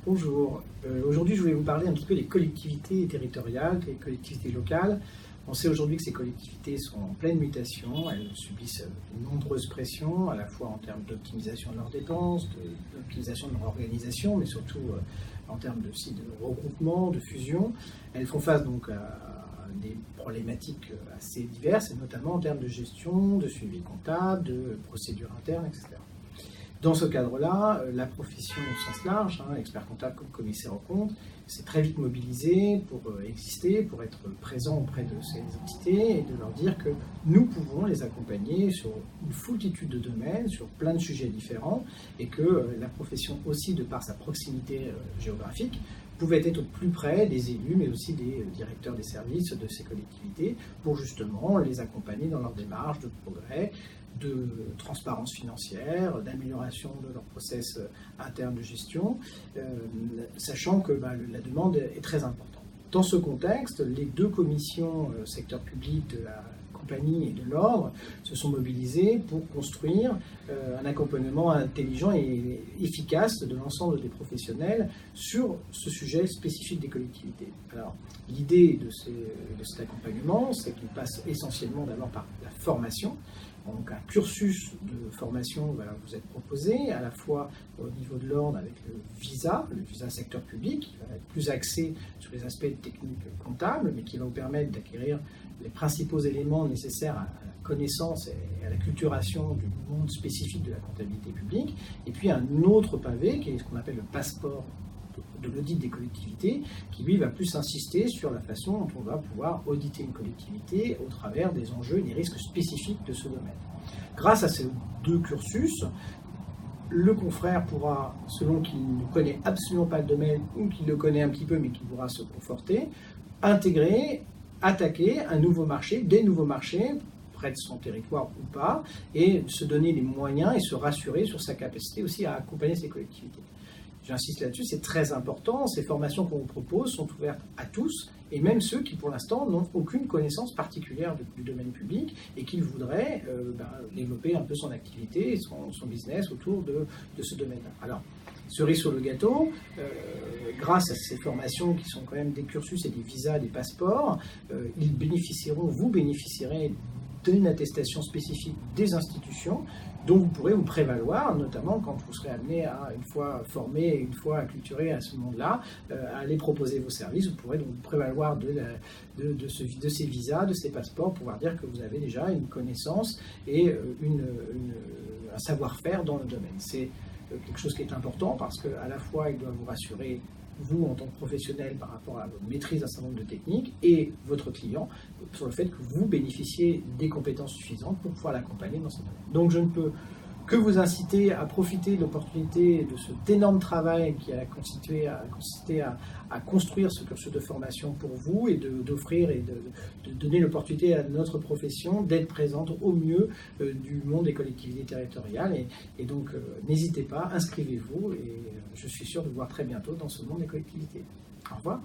Bonjour, aujourd'hui je voulais vous parler un petit peu des collectivités territoriales, des collectivités locales. On sait aujourd'hui que ces collectivités sont en pleine mutation, elles subissent de nombreuses pressions, à la fois en termes d'optimisation de leurs dépenses, d'optimisation de leur organisation, mais surtout en termes aussi de regroupement, de fusion. Elles font face donc à des problématiques assez diverses, et notamment en termes de gestion, de suivi comptable, de procédures internes, etc. Dans ce cadre-là, la profession au sens large, expert comptable comme commissaire aux comptes, s'est très vite mobilisée pour exister, pour être présent auprès de ces entités et de leur dire que nous pouvons les accompagner sur une foultitude de domaines, sur plein de sujets différents, et que la profession aussi, de par sa proximité géographique, pouvait être au plus près des élus, mais aussi des directeurs des services de ces collectivités, pour justement les accompagner dans leur démarche de progrès, de transparence financière, d'amélioration de leur process interne de gestion, sachant que la demande est très importante. Dans ce contexte, les deux commissions secteur public de la compagnie et de l'ordre se sont mobilisées pour construire un accompagnement intelligent et efficace de l'ensemble des professionnels sur ce sujet spécifique des collectivités. Alors, l'idée de cet accompagnement, c'est qu'il passe essentiellement d'abord par la formation. Donc un cursus de formation va vous être proposé, à la fois au niveau de l'ordre avec le visa secteur public, qui va être plus axé sur les aspects techniques comptables, mais qui va vous permettre d'acquérir les principaux éléments nécessaires à la connaissance et à la culturation du monde spécifique de la comptabilité publique. Et puis un autre pavé, qui est ce qu'on appelle le passeport de l'audit des collectivités, qui lui va plus insister sur la façon dont on va pouvoir auditer une collectivité au travers des enjeux et des risques spécifiques de ce domaine. Grâce à ces deux cursus, le confrère pourra, selon qu'il ne connaît absolument pas le domaine ou qu'il le connaît un petit peu mais qu'il pourra se conforter, intégrer, attaquer un nouveau marché, des nouveaux marchés, près de son territoire ou pas, et se donner les moyens et se rassurer sur sa capacité aussi à accompagner ces collectivités. J'insiste là-dessus, c'est très important. Ces formations qu'on vous propose sont ouvertes à tous, et même ceux qui, pour l'instant, n'ont aucune connaissance particulière du domaine public et qui voudraient développer un peu son activité et son business autour de ce domaine-là. Alors, cerise sur le gâteau, grâce à ces formations qui sont quand même des cursus et des visas, des passeports, vous bénéficierez d'une attestation spécifique des institutions dont vous pourrez vous prévaloir, notamment quand vous serez amené à, une fois formé et une fois acculturé à ce monde-là, à aller proposer vos services. Vous pourrez donc vous prévaloir de ces visas, de ces passeports, pour pouvoir dire que vous avez déjà une connaissance et un savoir-faire dans le domaine. C'est quelque chose qui est important parce qu'à la fois, il doit vous rassurer, vous, en tant que professionnel, par rapport à votre maîtrise d'un certain nombre de techniques, et votre client, sur le fait que vous bénéficiez des compétences suffisantes pour pouvoir l'accompagner dans ce domaine. Donc je ne peux que vous inciter à profiter de l'opportunité de cet énorme travail qui a consisté à construire ce cursus de formation pour vous et d'offrir et de donner l'opportunité à notre profession d'être présente au mieux du monde des collectivités territoriales. Et donc, n'hésitez pas, inscrivez-vous et je suis sûr de vous voir très bientôt dans ce monde des collectivités. Au revoir.